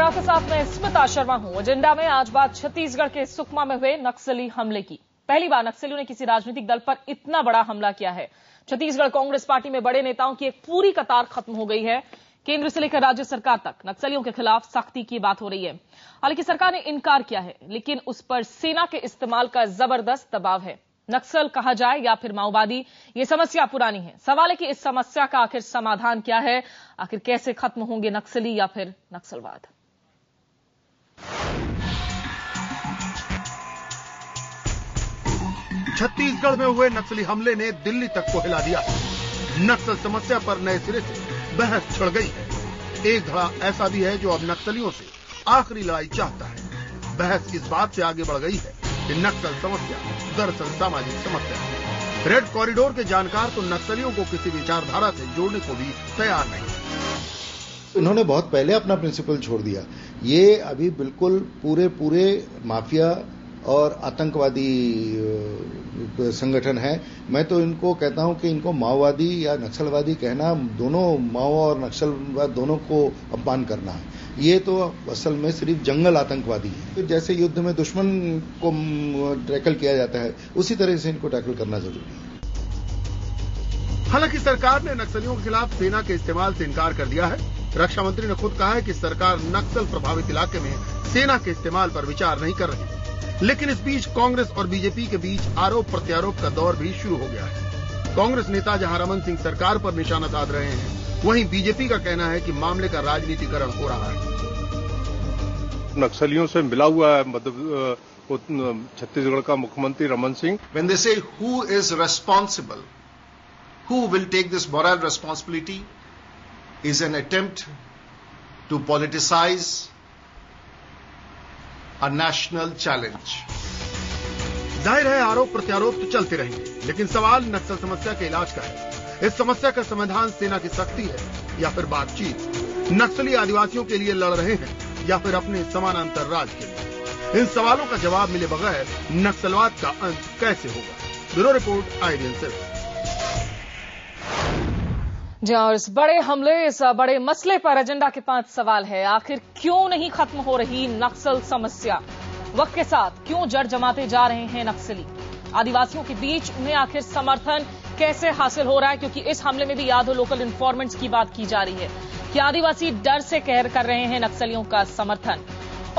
आपके साथ मैं स्मिता शर्मा हूं। एजेंडा में आज बात छत्तीसगढ़ के सुकमा में हुए नक्सली हमले की। पहली बार नक्सलियों ने किसी राजनीतिक दल पर इतना बड़ा हमला किया है। छत्तीसगढ़ कांग्रेस पार्टी में बड़े नेताओं की एक पूरी कतार खत्म हो गई है। केंद्र से लेकर राज्य सरकार तक नक्सलियों के खिलाफ सख्ती की बात हो रही है। हालांकि सरकार ने इनकार किया है, लेकिन उस पर सेना के इस्तेमाल का जबरदस्त दबाव है। नक्सल कहा जाए या फिर माओवादी, ये समस्या पुरानी है। सवाल है कि इस समस्या का आखिर समाधान क्या है, आखिर कैसे खत्म होंगे नक्सली या फिर नक्सलवाद। छत्तीसगढ़ में हुए नक्सली हमले ने दिल्ली तक को हिला दिया। नक्सल समस्या पर नए सिरे से बहस छिड़ गई है। एक धड़ा ऐसा भी है जो अब नक्सलियों से आखिरी लड़ाई चाहता है। बहस इस बात से आगे बढ़ गई है कि नक्सल समस्या दरअसल सामाजिक समस्या है। रेड कॉरिडोर के जानकार तो नक्सलियों को किसी विचारधारा से जोड़ने को भी तैयार नहीं। इन्होंने बहुत पहले अपना प्रिंसिपल छोड़ दिया। ये अभी बिल्कुल पूरे माफिया और आतंकवादी संगठन है। मैं तो इनको कहता हूं कि इनको माओवादी या नक्सलवादी कहना, दोनों माओ और नक्सलवाद दोनों को अपमान करना है। ये तो असल में सिर्फ जंगल आतंकवादी है। जैसे युद्ध में दुश्मन को टैकल किया जाता है, उसी तरह से इनको टैकल करना जरूरी है। हालांकि सरकार ने नक्सलियों के खिलाफ सेना के इस्तेमाल से इनकार कर दिया है। रक्षा मंत्री ने खुद कहा है कि सरकार नक्सल प्रभावित इलाके में सेना के इस्तेमाल पर विचार नहीं कर रही। लेकिन इस बीच कांग्रेस और बीजेपी के बीच आरोप प्रत्यारोप का दौर भी शुरू हो गया है। कांग्रेस नेता जहां रमन सिंह सरकार पर निशाना साध रहे हैं, वहीं बीजेपी का कहना है कि मामले का राजनीतिकरण हो रहा है। नक्सलियों से मिला हुआ है छत्तीसगढ़ का मुख्यमंत्री Raman Singh. When they say who is responsible, who will take this moral responsibility, is an attempt to politicize a national challenge. जाहिर है आरोप प्रत्यारोप तो चलते रहेंगे, लेकिन सवाल नक्सल समस्या के इलाज का है। इस समस्या का समाधान सेना की सख्ती है या फिर बातचीत? नक्सली आदिवासियों के लिए लड़ रहे हैं या फिर अपने समानांतर राज के लिए? इन सवालों का जवाब मिले बगैर नक्सलवाद का अंत कैसे होगा? Bureau report, IDN7। जी और इस बड़े हमले, इस बड़े मसले पर एजेंडा के 5 सवाल है। आखिर क्यों नहीं खत्म हो रही नक्सल समस्या? वक्त के साथ क्यों जड़ जमाते जा रहे हैं नक्सली? आदिवासियों के बीच उन्हें आखिर समर्थन कैसे हासिल हो रहा है? क्योंकि इस हमले में भी याद हो लोकल इन्फॉर्मेंट्स की बात की जा रही है कि आदिवासी डर से कहर कर रहे हैं नक्सलियों का समर्थन।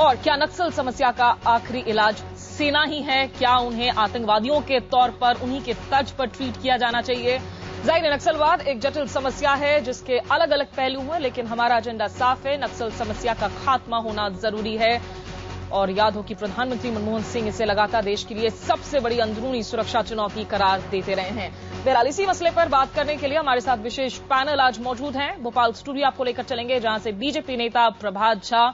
और क्या नक्सल समस्या का आखिरी इलाज सेना ही है? क्या उन्हें आतंकवादियों के तौर पर उन्हीं के तर्ज पर ट्रीट किया जाना चाहिए? जाहिर है नक्सलवाद एक जटिल समस्या है जिसके अलग अलग पहलू हैं, लेकिन हमारा एजेंडा साफ है। नक्सल समस्या का खात्मा होना जरूरी है। और याद हो कि प्रधानमंत्री मनमोहन सिंह इसे लगातार देश के लिए सबसे बड़ी अंदरूनी सुरक्षा चुनौती करार देते रहे हैं। बहरहाल इसी मसले पर बात करने के लिए हमारे साथ विशेष पैनल आज मौजूद हैं। भोपाल स्टूडियो आपको लेकर चलेंगे, जहां से बीजेपी नेता प्रभात झा,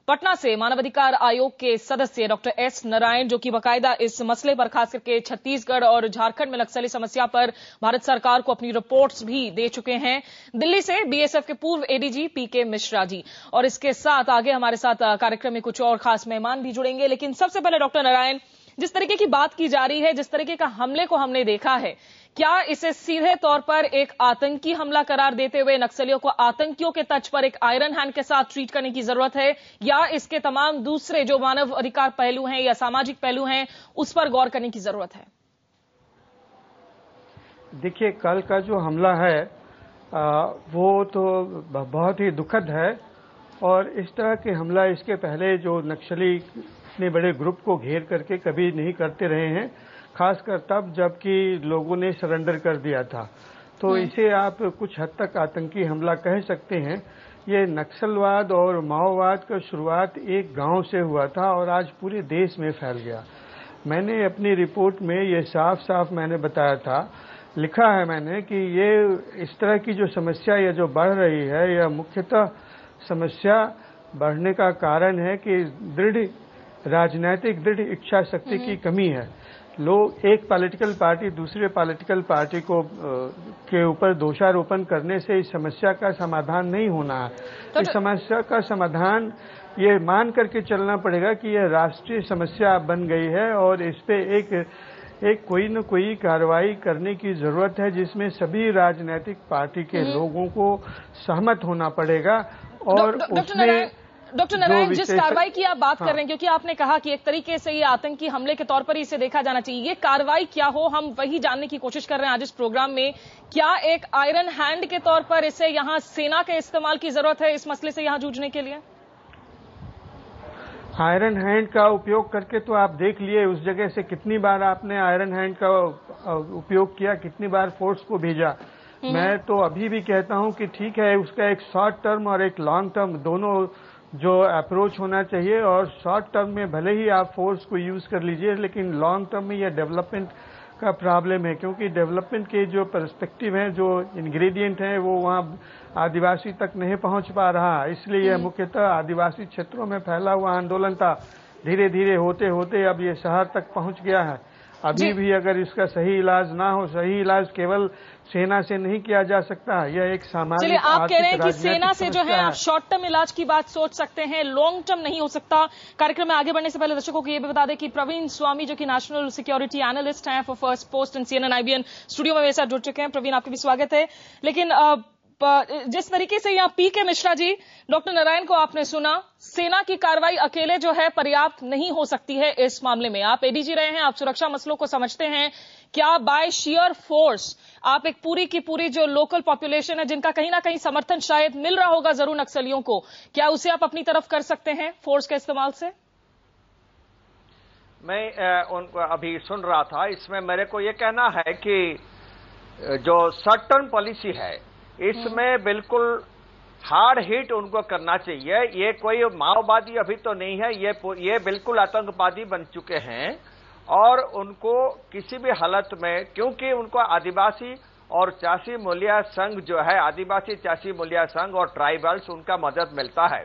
पटना से मानवाधिकार आयोग के सदस्य डॉक्टर एस नारायण, जो कि बाकायदा इस मसले पर खास करके छत्तीसगढ़ और झारखंड में नक्सली समस्या पर भारत सरकार को अपनी रिपोर्ट्स भी दे चुके हैं। दिल्ली से बीएसएफ के पूर्व एडीजी पीके मिश्रा जी, और इसके साथ आगे हमारे साथ कार्यक्रम में कुछ और खास मेहमान भी जुड़ेंगे। लेकिन सबसे पहले डॉक्टर नारायण, जिस तरीके की बात की जा रही है, जिस तरीके का हमले को हमने देखा है, क्या इसे सीधे तौर पर एक आतंकी हमला करार देते हुए नक्सलियों को आतंकियों के तर्ज पर एक आयरन हैंड के साथ ट्रीट करने की जरूरत है, या इसके तमाम दूसरे जो मानव अधिकार पहलू हैं या सामाजिक पहलू हैं उस पर गौर करने की जरूरत है? देखिए, कल का जो हमला है वो तो बहुत ही दुखद है। और इस तरह के हमला इसके पहले जो नक्सली इतने बड़े ग्रुप को घेर करके कभी नहीं करते रहे हैं, खासकर तब जबकि लोगों ने सरेंडर कर दिया था। तो इसे आप कुछ हद तक आतंकी हमला कह सकते हैं। ये नक्सलवाद और माओवाद का शुरुआत एक गांव से हुआ था और आज पूरे देश में फैल गया। मैंने अपनी रिपोर्ट में ये साफ साफ मैंने बताया था, लिखा है मैंने कि ये इस तरह की जो समस्या ये जो बढ़ रही है, यह मुख्यतः समस्या बढ़ने का कारण है कि राजनीतिक दृढ़ इच्छा शक्ति की कमी है। लोग, एक पॉलिटिकल पार्टी दूसरे पॉलिटिकल पार्टी को के ऊपर दोषारोपण करने से इस समस्या का समाधान नहीं होना है। तो इस समस्या का समाधान ये मान करके चलना पड़ेगा कि यह राष्ट्रीय समस्या बन गई है और इस पे एक कोई न कोई कार्रवाई करने की जरूरत है, जिसमें सभी राजनीतिक पार्टी के लोगों को सहमत होना पड़ेगा। और उसमें डॉक्टर नारायण, जिस कार्रवाई की आप बात कर रहे हैं, क्योंकि आपने कहा कि एक तरीके से ये आतंकी हमले के तौर पर ही इसे देखा जाना चाहिए, ये कार्रवाई क्या हो, हम वही जानने की कोशिश कर रहे हैं आज इस प्रोग्राम में। क्या एक आयरन हैंड के तौर पर इसे यहां सेना के इस्तेमाल की जरूरत है इस मसले से यहां जूझने के लिए? आयरन हैंड का उपयोग करके तो आप देख लिए उस जगह से कितनी बार आपने आयरन हैंड का उपयोग किया, कितनी बार फोर्स को भेजा। मैं तो अभी भी कहता हूं कि ठीक है, उसका एक शॉर्ट टर्म और एक लॉन्ग टर्म दोनों जो अप्रोच होना चाहिए, और शॉर्ट टर्म में भले ही आप फोर्स को यूज कर लीजिए, लेकिन लॉन्ग टर्म में यह डेवलपमेंट का प्रॉब्लम है, क्योंकि डेवलपमेंट के जो पर्सपेक्टिव हैं, जो इंग्रेडिएंट हैं, वो वहाँ आदिवासी तक नहीं पहुंच पा रहा। इसलिए यह मुख्यतः आदिवासी क्षेत्रों में फैला हुआ आंदोलन था। धीरे धीरे होते होते अब ये शहर तक पहुंच गया है। अभी भी अगर इसका सही इलाज ना हो, सही इलाज केवल सेना से नहीं किया जा सकता, यह एक सामाजिक, चलिए, आप कह रहे हैं कि सेना से जो है आप शॉर्ट टर्म इलाज की बात सोच सकते हैं, लॉन्ग टर्म नहीं हो सकता। कार्यक्रम में आगे बढ़ने से पहले दर्शकों को ये भी बता दें कि प्रवीण स्वामी जो कि नेशनल सिक्योरिटी एनालिस्ट हैं for first post and CNN IBN studio में मेरे साथ जुड़ चुके हैं। प्रवीण, आपका भी स्वागत है। लेकिन जिस तरीके से यहाँ PK मिश्रा जी, डॉक्टर नारायण को आपने सुना, सेना की कार्रवाई अकेले जो है पर्याप्त नहीं हो सकती है इस मामले में। आप ADG रहे हैं, आप सुरक्षा मसलों को समझते हैं। क्या बाय शेयर फोर्स आप एक पूरी की पूरी जो लोकल पॉपुलेशन है, जिनका कहीं ना कहीं समर्थन शायद मिल रहा होगा जरूर नक्सलियों को, क्या उसे आप अपनी तरफ कर सकते हैं फोर्स के इस्तेमाल से? मैं उनको अभी सुन रहा था, इसमें मेरे को ये कहना है कि जो शॉर्ट टर्म पॉलिसी है इसमें बिल्कुल हार्ड हिट उनको करना चाहिए। ये कोई माओवादी अभी तो नहीं है, ये बिल्कुल आतंकवादी बन चुके हैं, और उनको किसी भी हालत में, क्योंकि उनको आदिवासी और चासी मूल्य संघ जो है, आदिवासी चासी मूल्य संघ और ट्राइबल्स, उनका मदद मिलता है।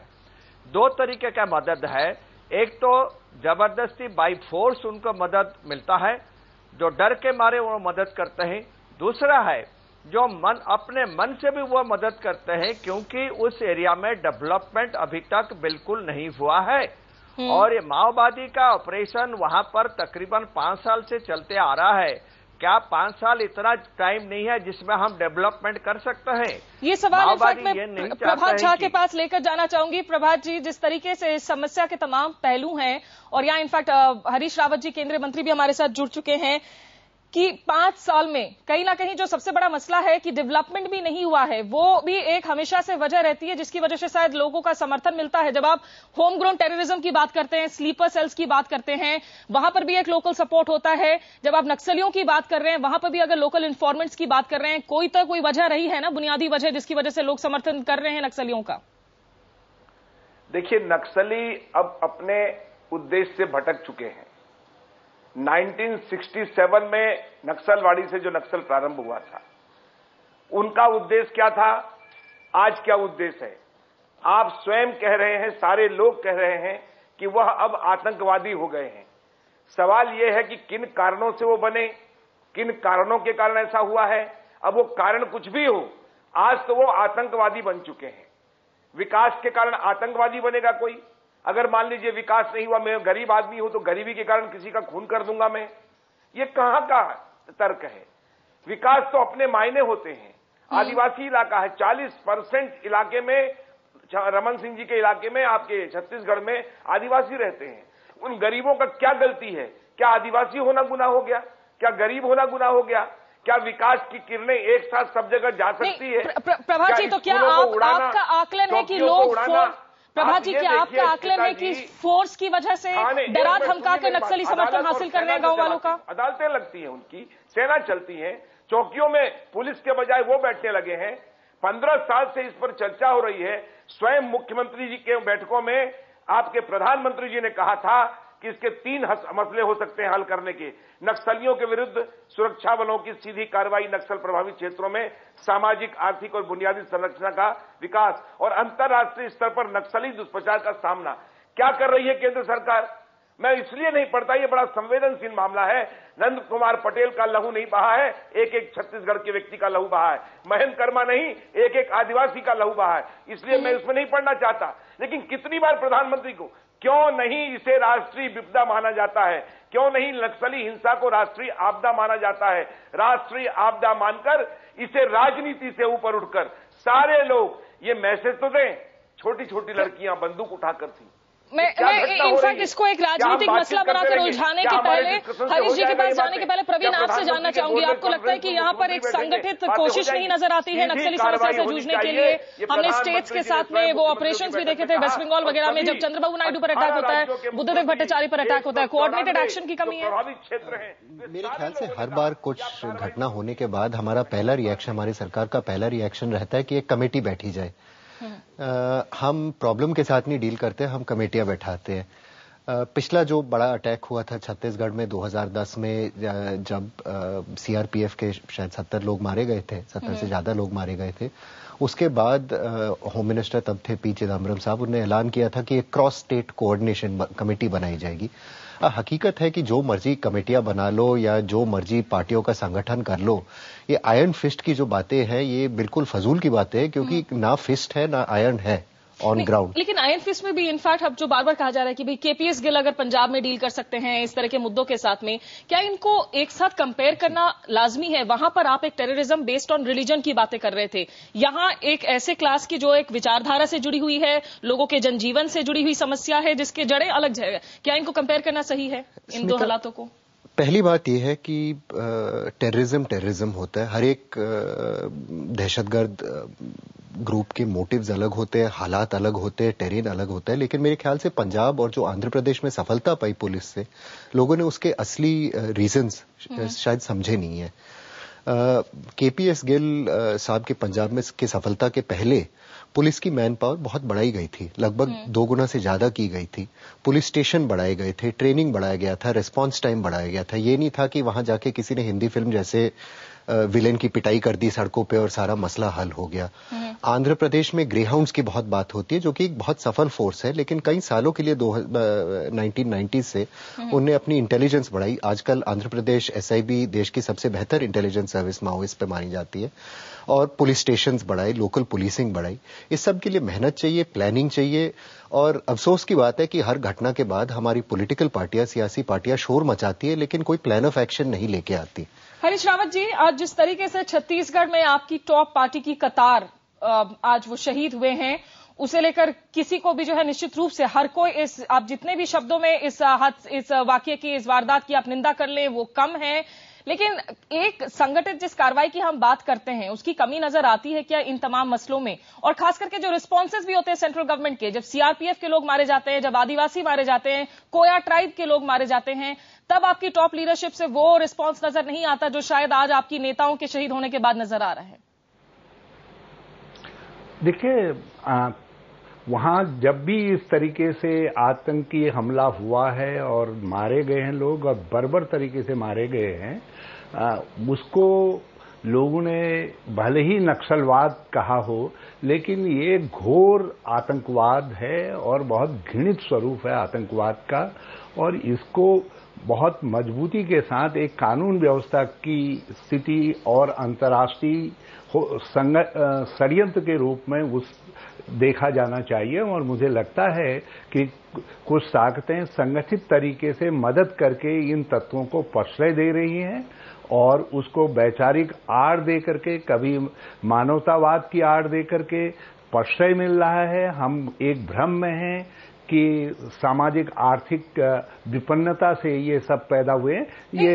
दो तरीके का मदद है, एक तो जबरदस्ती बाई फोर्स उनको मदद मिलता है, जो डर के मारे वो मदद करते हैं। दूसरा है जो अपने मन से भी वो मदद करते हैं, क्योंकि उस एरिया में डेवलपमेंट अभी तक बिल्कुल नहीं हुआ है। और ये माओवादी का ऑपरेशन वहां पर तकरीबन 5 साल से चलते आ रहा है। क्या 5 साल इतना टाइम नहीं है जिसमें हम डेवलपमेंट कर सकते हैं? ये सवाल इनफैक्ट मैं प्रभात झा के पास लेकर जाना चाहूंगी। प्रभात जी, जिस तरीके से इस समस्या के तमाम पहलू हैं, और यहाँ इनफैक्ट हरीश रावत जी केंद्रीय मंत्री भी हमारे साथ जुड़ चुके हैं, कि 5 साल में कहीं ना कहीं जो सबसे बड़ा मसला है कि डेवलपमेंट भी नहीं हुआ है, वो भी एक हमेशा से वजह रहती है, जिसकी वजह से शायद लोगों का समर्थन मिलता है। जब आप होम ग्रोन टेररिज्म की बात करते हैं, स्लीपर सेल्स की बात करते हैं, वहां पर भी एक लोकल सपोर्ट होता है। जब आप नक्सलियों की बात कर रहे हैं, वहां पर भी अगर लोकल इन्फॉर्मेंट्स की बात कर रहे हैं, कोई तो कोई वजह रही है ना, बुनियादी वजह, जिसकी वजह से लोग समर्थन कर रहे हैं नक्सलियों का। देखिए, नक्सली अब अपने उद्देश्य से भटक चुके हैं। 1967 में नक्सलवाड़ी से जो नक्सल प्रारंभ हुआ था, उनका उद्देश्य क्या था, आज क्या उद्देश्य है? आप स्वयं कह रहे हैं, सारे लोग कह रहे हैं कि वह अब आतंकवादी हो गए हैं। सवाल यह है कि किन कारणों से वो बने, किन कारणों के कारण ऐसा हुआ है। अब वो कारण कुछ भी हो, आज तो वो आतंकवादी बन चुके हैं। विकास के कारण आतंकवादी बनेगा कोई? अगर मान लीजिए विकास नहीं हुआ, मैं गरीब आदमी हूं तो गरीबी के कारण किसी का खून कर दूंगा मैं, ये कहां का तर्क है? विकास तो अपने मायने होते हैं। आदिवासी इलाका है, 40% इलाके में, रमन सिंह जी के इलाके में, आपके छत्तीसगढ़ में आदिवासी रहते हैं। उन गरीबों का क्या गलती है? क्या आदिवासी होना गुनाह हो गया? क्या गरीब होना गुनाह हो गया? क्या विकास की किरणें एक साथ सब जगह जा सकती है? प्रभात जी, तो क्या आपका आकलन है कि लोग, प्रभात जी, क्या आपका आकलन है कि फोर्स की वजह से डरा धमका कर नक्सली समर्थन हासिल कर रहे हैं गांव वालों का? अदालतें लगती हैं उनकी, सेना चलती है, चौकियों में पुलिस के बजाय वो बैठने लगे हैं। 15 साल से इस पर चर्चा हो रही है। स्वयं मुख्यमंत्री जी के बैठकों में आपके प्रधानमंत्री जी ने कहा था कि इसके 3 मसले हो सकते हैं हल करने के। नक्सलियों के विरुद्ध सुरक्षा बलों की सीधी कार्रवाई, नक्सल प्रभावित क्षेत्रों में सामाजिक, आर्थिक और बुनियादी संरचना का विकास, और अंतर्राष्ट्रीय स्तर पर नक्सली दुष्प्रचार का सामना। क्या कर रही है केंद्र सरकार? मैं इसलिए नहीं पढ़ता, ये बड़ा संवेदनशील मामला है। नंद कुमार पटेल का लहू नहीं बहा है, एक एक छत्तीसगढ़ के व्यक्ति का लहू बहा है। महेंद्र कर्मा नहीं, एक एक आदिवासी का लहू बहा है। इसलिए मैं उसमें नहीं पढ़ना चाहता। लेकिन कितनी बार प्रधानमंत्री को, क्यों नहीं इसे राष्ट्रीय विपदा माना जाता है? क्यों नहीं नक्सली हिंसा को राष्ट्रीय आपदा माना जाता है? राष्ट्रीय आपदा मानकर इसे राजनीति से ऊपर उठकर सारे लोग ये मैसेज तो दें छोटी छोटी लड़कियां बंदूक उठाकर थी। मैं इनफैक्ट इसको एक राजनीतिक मसला बनाकर उलझाने के पहले हरीश जी के पास जाने के पहले प्रवीण आपसे जानना चाहूंगी, आपको लगता है कि यहाँ पर एक संगठित कोशिश नहीं नजर आती है नक्सली समस्या से जूझने के लिए? हमने स्टेट्स के साथ में वो ऑपरेशंस भी देखे थे वेस्ट बंगाल वगैरह में, जब चंद्रबाबू नायडू पर अटैक होता है, बुद्धदेव भट्टाचार्य पर अटैक होता है, कोऑर्डिनेटेड एक्शन की कमी है। मेरे ख्याल से हर बार कुछ घटना होने के बाद हमारा पहला रिएक्शन, हमारी सरकार का पहला रिएक्शन रहता है कि एक कमेटी बैठी जाए। हम प्रॉब्लम के साथ नहीं डील करते, हम कमेटियां बैठाते हैं। पिछला जो बड़ा अटैक हुआ था छत्तीसगढ़ में 2010 में, जब सीआरपीएफ के शायद 70 लोग मारे गए थे, 70 से ज्यादा लोग मारे गए थे, उसके बाद होम मिनिस्टर तब थे पी चिदम्बरम साहब, उन्होंने ऐलान किया था कि एक क्रॉस स्टेट कोऑर्डिनेशन कमेटी बनाई जाएगी। हकीकत है कि जो मर्जी कमेटियां बना लो या जो मर्जी पार्टियों का संगठन कर लो, ये आयरन फिस्ट की जो बातें हैं ये बिल्कुल फजूल की बातें हैं, क्योंकि ना फिस्ट है ना आयरन है ऑन ग्राउंड। लेकिन आयरन फिस्ट में भी इनफैक्ट अब जो बार बार कहा जा रहा है कि भाई केपीएस गिल अगर पंजाब में डील कर सकते हैं इस तरह के मुद्दों के साथ में, क्या इनको एक साथ कंपेयर करना लाजमी है? वहां पर आप एक टेररिज्म बेस्ड ऑन रिलीजन की बातें कर रहे थे, यहां एक ऐसे क्लास की जो एक विचारधारा से जुड़ी हुई है, लोगों के जनजीवन से जुड़ी हुई समस्या है, जिसके जड़ें अलग है। क्या इनको कंपेयर करना सही है इन दो हालातों को? पहली बात यह है कि टेररिज्म होता है, हर एक दहशतगर्द ग्रुप के मोटिव्स अलग होते हैं, हालात अलग होते हैं, टेरेन अलग होता है। लेकिन मेरे ख्याल से पंजाब और जो आंध्र प्रदेश में सफलता पाई पुलिस से, लोगों ने उसके असली रीजंस शायद समझे नहीं है। केपीएस गिल साहब के पंजाब में की सफलता के पहले पुलिस की मैन पावर बहुत बढ़ाई गई थी, लगभग 2 गुना से ज्यादा की गई थी। पुलिस स्टेशन बढ़ाए गए थे, ट्रेनिंग बढ़ाया गया था, रिस्पांस टाइम बढ़ाया गया था। ये नहीं था कि वहां जाके किसी ने हिंदी फिल्म जैसे विलेन की पिटाई कर दी सड़कों पे और सारा मसला हल हो गया। आंध्र प्रदेश में ग्रेहाउंड्स की बहुत बात होती है, जो कि एक बहुत सफल फोर्स है, लेकिन कई सालों के लिए 1990 से उन्हें अपनी इंटेलिजेंस बढ़ाई। आजकल आंध्र प्रदेश एसआईबी देश की सबसे बेहतर इंटेलिजेंस सर्विस माओइस्ट पे मानी जाती है, और पुलिस स्टेशंस बढ़ाए, लोकल पुलिसिंग बढ़ाई। इस सब के लिए मेहनत चाहिए, प्लानिंग चाहिए। और अफसोस की बात है कि हर घटना के बाद हमारी पॉलिटिकल पार्टियां, सियासी पार्टियां शोर मचाती है, लेकिन कोई प्लान ऑफ एक्शन नहीं लेके आती। हरीश रावत जी, आज जिस तरीके से छत्तीसगढ़ में आपकी टॉप पार्टी की कतार आज वो शहीद हुए हैं, उसे लेकर किसी को भी जो है निश्चित रूप से हर कोई इस, आप जितने भी शब्दों में इस वाकये की, इस वारदात की आप निंदा कर लें वो कम है। लेकिन एक संगठित जिस कार्रवाई की हम बात करते हैं उसकी कमी नजर आती है क्या इन तमाम मसलों में? और खास करके जो रिस्पॉन्सेज भी होते हैं सेंट्रल गवर्नमेंट के, जब सीआरपीएफ के लोग मारे जाते हैं, जब आदिवासी मारे जाते हैं, कोया ट्राइब के लोग मारे जाते हैं, तब आपकी टॉप लीडरशिप से वो रिस्पॉन्स नजर नहीं आता जो शायद आज आपकी नेताओं के शहीद होने के बाद नजर आ रहा है। देखिए, वहां जब भी इस तरीके से आतंकी हमला हुआ है और मारे गए हैं लोग, और बर्बर तरीके से मारे गए हैं, उसको लोगों ने भले ही नक्सलवाद कहा हो, लेकिन ये घोर आतंकवाद है और बहुत घृणित स्वरूप है आतंकवाद का। और इसको बहुत मजबूती के साथ एक कानून व्यवस्था की स्थिति और अंतर्राष्ट्रीय षड्यंत्र के रूप में उस देखा जाना चाहिए। और मुझे लगता है कि कुछ ताकतें संगठित तरीके से मदद करके इन तत्वों को प्रश्रय दे रही हैं और उसको वैचारिक आड़ दे करके, कभी मानवतावाद की आड़ दे करके प्रश्रय मिल रहा है। हम एक भ्रम में हैं कि सामाजिक आर्थिक विपन्नता से ये सब पैदा हुए। ये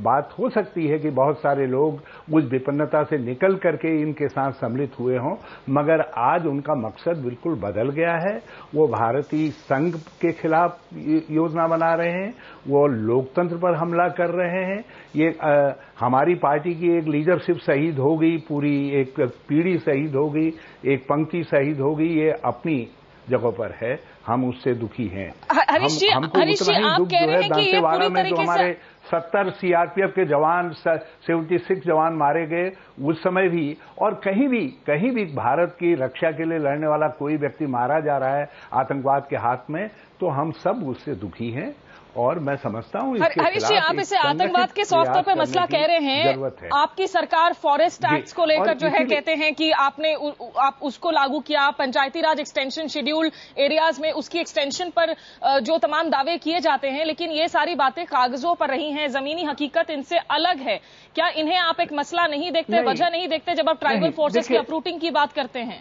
बात हो सकती है कि बहुत सारे लोग उस विपन्नता से निकल करके इनके साथ सम्मिलित हुए हों, मगर आज उनका मकसद बिल्कुल बदल गया है। वो भारतीय संघ के खिलाफ योजना बना रहे हैं, वो लोकतंत्र पर हमला कर रहे हैं। ये हमारी पार्टी की एक लीडरशिप शहीद हो गई, पूरी एक पीढ़ी शहीद हो गई, एक पंक्ति शहीद हो गई, ये अपनी जगह पर है, हम उससे दुखी हैं। हरीश जी, हमको उतना ही दुख जो है दंतेवाड़ा में जो हमारे 70 सीआरपीएफ के जवान, 76 जवान मारे गए उस समय भी, और कहीं भी भारत की रक्षा के लिए लड़ने वाला कोई व्यक्ति मारा जा रहा है आतंकवाद के हाथ में, तो हम सब उससे दुखी हैं। और मैं समझता हूं हरीश जी, आप इसे आतंकवाद के सॉफ्ट तौर पे मसला कह रहे हैं। आपकी सरकार फॉरेस्ट एक्ट को लेकर जो है कहते हैं कि आप उसको लागू किया, पंचायती राज एक्सटेंशन शेड्यूल एरियाज में उसकी एक्सटेंशन पर जो तमाम दावे किए जाते हैं, लेकिन ये सारी बातें कागजों पर रही हैं, जमीनी हकीकत इनसे अलग है। क्या इन्हें आप एक मसला नहीं देखते, वजह नहीं देखते जब आप ट्राइबल फोर्सेस की अपरूटिंग की बात करते हैं?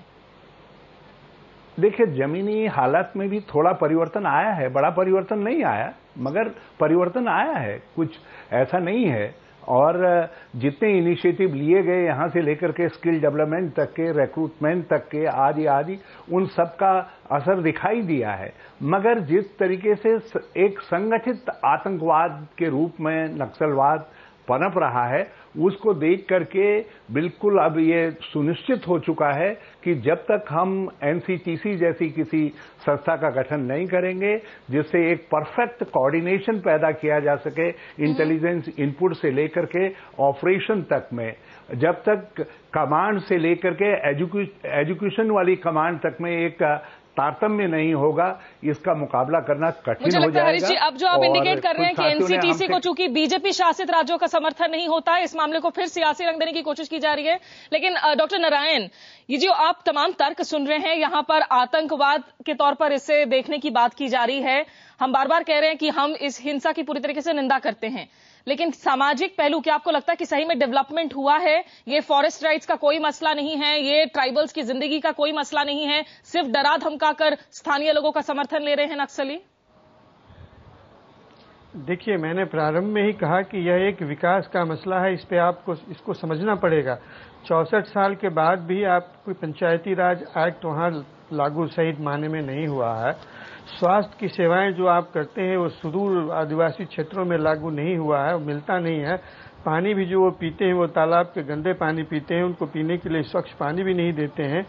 देखिए, जमीनी हालात में भी थोड़ा परिवर्तन आया है, बड़ा परिवर्तन नहीं आया, मगर परिवर्तन आया है, कुछ ऐसा नहीं है। और जितने इनिशिएटिव लिए गए यहां से लेकर के स्किल डेवलपमेंट तक के, रिक्रूटमेंट तक के, आदि उन सब का असर दिखाई दिया है। मगर जिस तरीके से एक संगठित आतंकवाद के रूप में नक्सलवाद पनप रहा है, उसको देख करके बिल्कुल अब ये सुनिश्चित हो चुका है कि जब तक हम एनसीटीसी जैसी किसी संस्था का गठन नहीं करेंगे, जिससे एक परफेक्ट कोऑर्डिनेशन पैदा किया जा सके इंटेलिजेंस इनपुट से लेकर के ऑपरेशन तक में, जब तक कमांड से लेकर के एजुकेशन वाली कमांड तक में एक तारतम्य नहीं होगा, इसका मुकाबला करना कठिन हो जाएगा। हरीश जी, अब जो आप इंडिकेट कर रहे हैं कि एनसीटीसी को चूंकि बीजेपी शासित राज्यों का समर्थन नहीं होता है, इस मामले को फिर सियासी रंग देने की कोशिश की जा रही है। लेकिन डॉक्टर नारायण, ये जो आप तमाम तर्क सुन रहे हैं, यहां पर आतंकवाद के तौर पर इसे देखने की बात की जा रही है। हम बार बार कह रहे हैं कि हम इस हिंसा की पूरी तरीके से निंदा करते हैं, लेकिन सामाजिक पहलू, क्या आपको लगता है कि सही में डेवलपमेंट हुआ है? ये फॉरेस्ट राइट्स का कोई मसला नहीं है, ये ट्राइबल्स की जिंदगी का कोई मसला नहीं है, सिर्फ डरा धमकाकर स्थानीय लोगों का समर्थन ले रहे हैं नक्सली? देखिए, मैंने प्रारंभ में ही कहा कि यह एक विकास का मसला है, इस पे आपको इसको समझना पड़ेगा। 64 साल के बाद भी आप कोई पंचायती राज एक्ट वहां लागू सही मायने में नहीं हुआ है। स्वास्थ्य की सेवाएं जो आप करते हैं वो सुदूर आदिवासी क्षेत्रों में लागू नहीं हुआ है, मिलता नहीं है। पानी भी जो वो पीते हैं वो तालाब के गंदे पानी पीते हैं, उनको पीने के लिए स्वच्छ पानी भी नहीं देते हैं।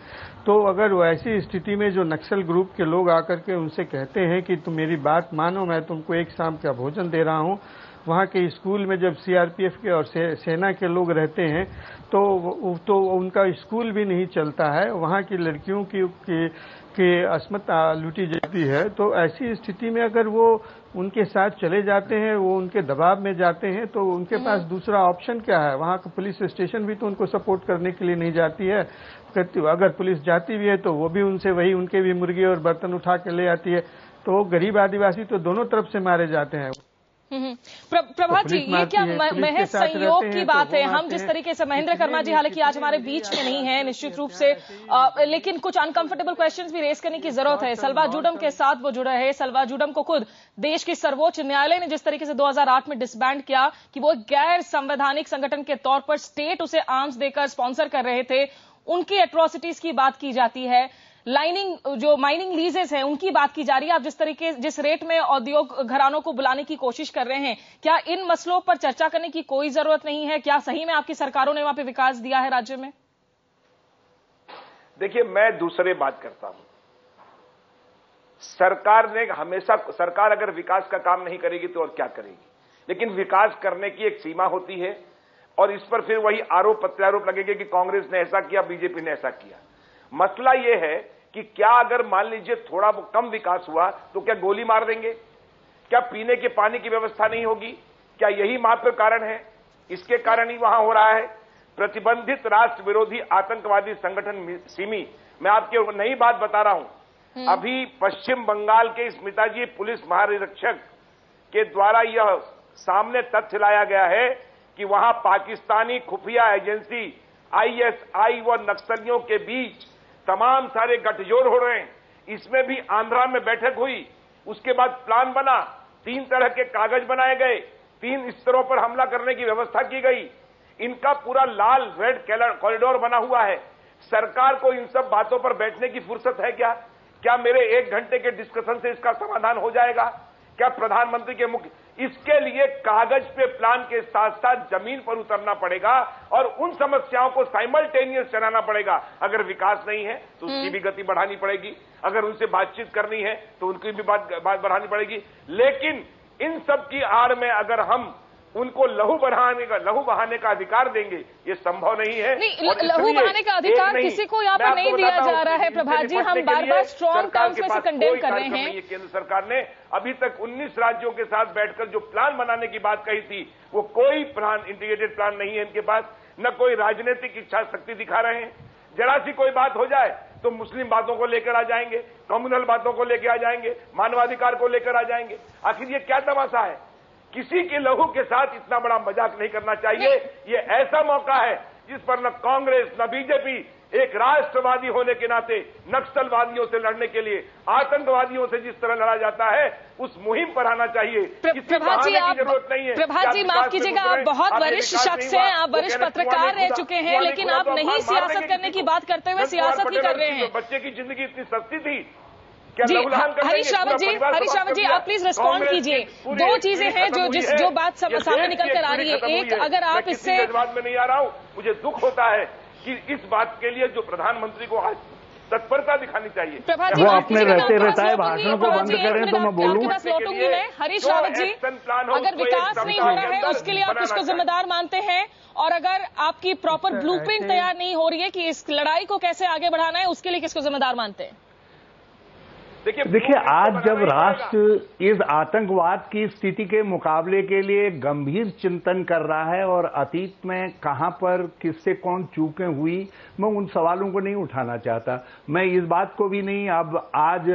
तो अगर वैसी स्थिति में जो नक्सल ग्रुप के लोग आकर के उनसे कहते हैं कि तुम मेरी बात मानो, मैं तुमको एक शाम का भोजन दे रहा हूं, वहां के स्कूल में जब सीआरपीएफ के और सेना के लोग रहते हैं तो उनका स्कूल भी नहीं चलता है, वहां की लड़कियों की अस्मत लूटी जाती है। तो ऐसी स्थिति में अगर वो उनके साथ चले जाते हैं, वो उनके दबाव में जाते हैं, तो उनके पास दूसरा ऑप्शन क्या है? वहां का पुलिस स्टेशन भी तो उनको सपोर्ट करने के लिए नहीं जाती है। अगर पुलिस जाती भी है तो वो भी उनसे वही उनके भी मुर्गे और बर्तन उठा के ले आती है। तो गरीब आदिवासी तो दोनों तरफ से मारे जाते हैं। प्रभात जी, ये क्या महज संयोग की बात है? हम जिस तरीके से, महेंद्र कर्मा जी हालांकि आज हमारे बीच में नहीं है निश्चित रूप से, लेकिन कुछ अनकंफर्टेबल क्वेश्चंस भी रेज करने की जरूरत है। सल्वाजुडम के साथ वो जुड़े हैं। सल्वाजुडम को खुद देश की सर्वोच्च न्यायालय ने जिस तरीके से 2008 में डिसबैंड किया कि वो गैर संवैधानिक संगठन के तौर पर स्टेट उसे आर्म्स देकर स्पॉन्सर कर रहे थे, उनकी एट्रोसिटीज की बात की जाती है। जो माइनिंग लीजेस हैं उनकी बात की जा रही है। आप जिस रेट में औद्योग घरानों को बुलाने की कोशिश कर रहे हैं, क्या इन मसलों पर चर्चा करने की कोई जरूरत नहीं है? क्या सही में आपकी सरकारों ने वहां पे विकास दिया है राज्य में? देखिए, मैं दूसरे बात करता हूं। सरकार अगर विकास का काम नहीं करेगी तो और क्या करेगी? लेकिन विकास करने की एक सीमा होती है, और इस पर फिर वही आरोप प्रत्यारोप लगेंगे कि कांग्रेस ने ऐसा किया, बीजेपी ने ऐसा किया। मसला यह है कि क्या अगर मान लीजिए थोड़ा कम विकास हुआ तो क्या गोली मार देंगे? क्या पीने के पानी की व्यवस्था नहीं होगी? क्या यही मात्र कारण है? इसके कारण ही वहां हो रहा है। प्रतिबंधित राष्ट्र विरोधी आतंकवादी संगठन सिमी, मैं आपके नई बात बता रहा हूं। अभी पश्चिम बंगाल के स्मिताजी पुलिस महानिरीक्षक के द्वारा यह सामने तथ्य लाया गया है कि वहां पाकिस्तानी खुफिया एजेंसी आईएसआई व नक्सलियों के बीच तमाम सारे गठजोड़ हो रहे हैं। इसमें भी आंध्रा में बैठक हुई, उसके बाद प्लान बना, 3 तरह के कागज बनाए गए, 3 स्तरों पर हमला करने की व्यवस्था की गई। इनका पूरा लाल रेड कॉरिडोर बना हुआ है। सरकार को इन सब बातों पर बैठने की फुर्सत है क्या? क्या मेरे 1 घंटे के डिस्कशन से इसका समाधान हो जाएगा? क्या प्रधानमंत्री के मुख्य, इसके लिए कागज पे प्लान के साथ साथ जमीन पर उतरना पढ़ेगा और उन समस्याओं को साइमल्टेनियस चलाना पड़ेगा। अगर विकास नहीं है तो उसकी भी गति बढ़ानी पड़ेगी, अगर उनसे बातचीत करनी है तो उनकी भी बात बढ़ानी पड़ेगी। लेकिन इन सब की आड़ में अगर हम उनको लहू बहाने का अधिकार देंगे, ये संभव नहीं है। लहू बहाने का अधिकार किसी को यहाँ पर नहीं दिया जा रहा है। प्रभात जी, हम बार बार स्ट्रॉन्ग टर्म्स में से कंडेम कर रहे हैं। ये केंद्र सरकार ने अभी तक 19 राज्यों के साथ बैठकर जो प्लान बनाने की बात कही थी, वो कोई प्लान, इंटीग्रेटेड प्लान नहीं है इनके पास। न कोई राजनीतिक इच्छा शक्ति दिखा रहे हैं। जरा सी कोई बात हो जाए तो मुस्लिम बातों को लेकर आ जाएंगे, कम्युनल बातों को लेकर आ जाएंगे, मानवाधिकार को लेकर आ जाएंगे। आखिर ये क्या तमाशा है? किसी के लहू के साथ इतना बड़ा मजाक नहीं करना चाहिए। ये ऐसा मौका है जिस पर न कांग्रेस न बीजेपी एक राष्ट्रवादी होने के नाते नक्सलवादियों से लड़ने के लिए आतंकवादियों से जिस तरह लड़ा जाता है उस मुहिम पर आना चाहिए। प्रभात जी, प्रभात जी माफ कीजिएगा, आप बहुत वरिष्ठ शख्स हैं, आप वरिष्ठ पत्रकार रह चुके हैं, लेकिन आप नहीं सियासत करने की बात करते हुए सियासत ही कर रहे हैं। बच्चे की जिंदगी इतनी सस्ती थी जी। हरीश रावत जी आप प्लीज रिस्पॉन्ड कीजिए। दो चीजें हैं जो बात सामने निकल कर आ रही है। एक, अगर आप इससे जज्बात में नहीं आ रहा हूं, मुझे दुख होता है कि इस बात के लिए जो प्रधानमंत्री को आज तत्परता दिखानी चाहिए, वो अपने रहते है भाषण को बंद करें तो मैं बोलूं। लौटूंगी मैं। हरीश रावत जी, अगर विकास नहीं हो रहा है उसके लिए आप किसको जिम्मेदार मानते हैं, और अगर आपकी प्रॉपर ब्लूप्रिंट तैयार नहीं हो रही है कि इस लड़ाई को कैसे आगे बढ़ाना है, उसके लिए किसको जिम्मेदार मानते हैं? देखिए, आज जब राष्ट्र इस आतंकवाद की स्थिति के मुकाबले के लिए गंभीर चिंतन कर रहा है और अतीत में कहां पर किससे कौन चूकें हुई, मैं उन सवालों को नहीं उठाना चाहता। मैं इस बात को भी नहीं, अब आज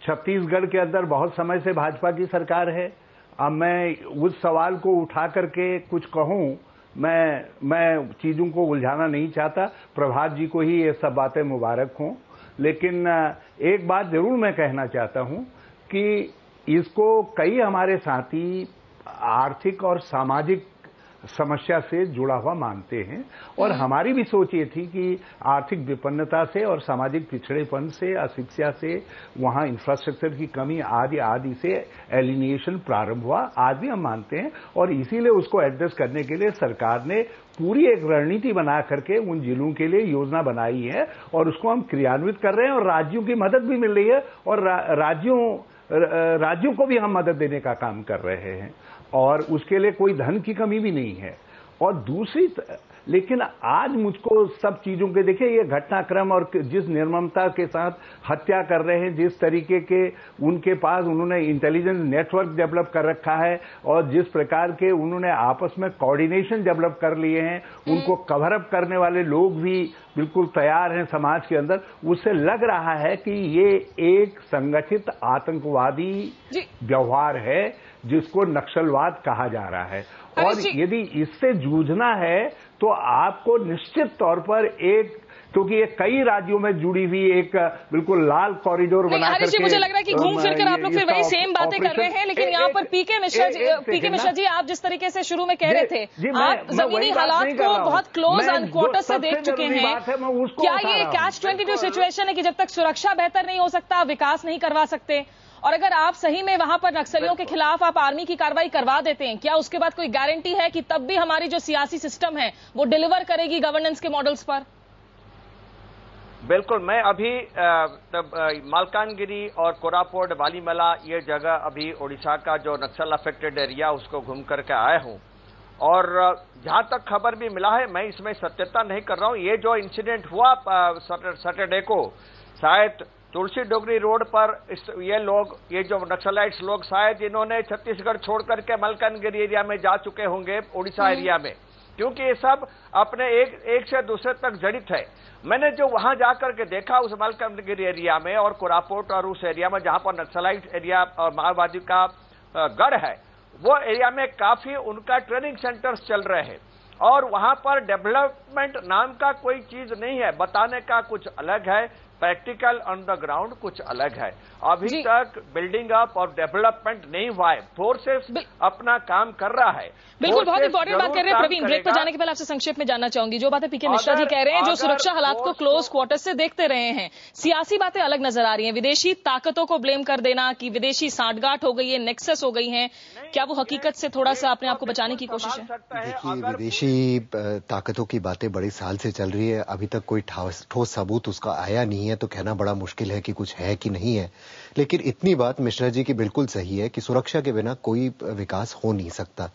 छत्तीसगढ़ के अंदर बहुत समय से भाजपा की सरकार है, अब मैं उस सवाल को उठा करके कुछ कहूं, मैं चीजों को उलझाना नहीं चाहता। प्रभात जी को ही ये सब बातें मुबारक हों, लेकिन एक बात जरूर मैं कहना चाहता हूं कि इसको कई हमारे साथी आर्थिक और सामाजिक समस्या से जुड़ा हुआ मानते हैं, और हमारी भी सोच ये थी कि आर्थिक विपन्नता से और सामाजिक पिछड़ेपन से, अशिक्षा से, वहां इंफ्रास्ट्रक्चर की कमी आदि से एलिनिएशन प्रारंभ हुआ। आज भी हम मानते हैं, और इसीलिए उसको एड्रेस करने के लिए सरकार ने पूरी एक रणनीति बना करके उन जिलों के लिए योजना बनाई है, और उसको हम क्रियान्वित कर रहे हैं, और राज्यों की मदद भी मिल रही है, और राज्यों को भी हम मदद देने का काम कर रहे हैं, और उसके लिए कोई धन की कमी भी नहीं है। और लेकिन आज मुझको सब चीजों के, देखिए ये घटनाक्रम और जिस निर्ममता के साथ हत्या कर रहे हैं, जिस तरीके के उनके पास उन्होंने इंटेलिजेंस नेटवर्क डेवलप कर रखा है, और जिस प्रकार के उन्होंने आपस में कोऑर्डिनेशन डेवलप कर लिए हैं, उनको कवर अप करने वाले लोग भी बिल्कुल तैयार हैं समाज के अंदर, उससे लग रहा है कि ये एक संगठित आतंकवादी व्यवहार है जिसको नक्सलवाद कहा जा रहा है। और यदि इससे जूझना है तो आपको निश्चित तौर पर क्योंकि ये कई राज्यों में जुड़ी हुई एक बिल्कुल लाल कॉरिडोर बना करके, मुझे लग रहा है कि घूम फिर कर आप लोग फिर वही सेम बातें कर रहे हैं। लेकिन यहाँ पर पीके मिश्रा जी, आप जिस तरीके से शुरू में कह रहे थे, आप जमीनी हालात को बहुत क्लोज एंड क्वार्टर से देख चुके हैं। क्या ये कैच-22 सिचुएशन है कि जब तक सुरक्षा बेहतर नहीं हो सकता, विकास नहीं करवा सकते? और अगर आप सही में वहां पर नक्सलियों के खिलाफ आप आर्मी की कार्रवाई करवा देते हैं, क्या उसके बाद कोई गारंटी है कि तब भी हमारी जो सियासी सिस्टम है वो डिलीवर करेगी गवर्नेंस के मॉडल्स पर? बिल्कुल। मैं अभी मालकानगिरी और कोरापुट, बालीमला, ये जगह अभी ओडिशा का जो नक्सल अफेक्टेड एरिया उसको घूम करके आया हूं, और जहां तक खबर भी मिला है, मैं इसमें सत्यता नहीं कर रहा हूं, ये जो इंसिडेंट हुआ सैटरडे को, शायद तुलसी डोगरी रोड पर ये जो नक्सलाइट्स लोग शायद इन्होंने छत्तीसगढ़ छोड़ करके मलकानगिरी एरिया में जा चुके होंगे, ओडिशा एरिया में, क्योंकि ये सब अपने एक से दूसरे तक जड़ित है। मैंने जो वहां जाकर के देखा उस मलकानगिरी एरिया में और कोरापुट और उस एरिया में जहां पर नक्सलाइट एरिया और माओवादी का गढ़ है, वो एरिया में काफी उनका ट्रेनिंग सेंटर्स चल रहे हैं, और वहां पर डेवलपमेंट नाम का कोई चीज नहीं है, बताने का कुछ अलग है, प्रैक्टिकल ऑन द ग्राउंड कुछ अलग है। अभी तक बिल्डिंग अप और डेवलपमेंट नहीं हुआ है, फोर्सेस अपना काम कर रहा है। बिल्कुल, बहुत इंपॉर्टेंट बात कर रहे हैं प्रवीण। ब्रेक पर जाने के पहले आपसे संक्षेप में जानना चाहूंगी, जो बातें पीके मिश्रा जी कह रहे हैं, जो सुरक्षा हालात को क्लोज क्वार्टर से देखते रहे हैं, सियासी बातें अलग नजर आ रही हैं, विदेशी ताकतों को ब्लेम कर देना कि विदेशी सांठगांठ हो गई है, नेक्सस हो गई है, क्या वो हकीकत से थोड़ा सा अपने आप को बचाने की कोशिश है? देखिए, विदेशी ताकतों की बातें बड़े साल से चल रही है, अभी तक कोई ठोस सबूत उसका आया नहीं है, तो कहना बड़ा मुश्किल है कि कुछ है कि नहीं है। लेकिन इतनी बात मिश्रा जी की बिल्कुल सही है कि सुरक्षा के बिना कोई विकास हो नहीं सकता।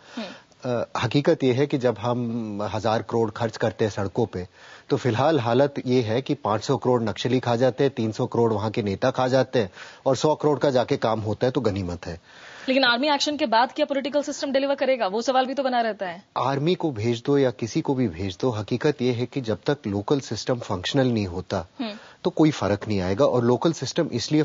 हकीकत यह है कि जब हम 1000 करोड़ खर्च करते हैं सड़कों पे, तो फिलहाल हालत यह है कि 500 करोड़ नक्सली खा जाते हैं, 300 करोड़ वहां के नेता खा जाते हैं, और 100 करोड़ का जाके काम होता है तो गनीमत है। लेकिन आर्मी एक्शन के बाद क्या पॉलिटिकल सिस्टम डिलीवर करेगा, वो सवाल भी तो बना रहता है। आर्मी को भेज दो या किसी को भी भेज दो, हकीकत यह है कि जब तक लोकल सिस्टम फंक्शनल नहीं होता तो कोई फर्क नहीं आएगा। और लोकल सिस्टम इसलिए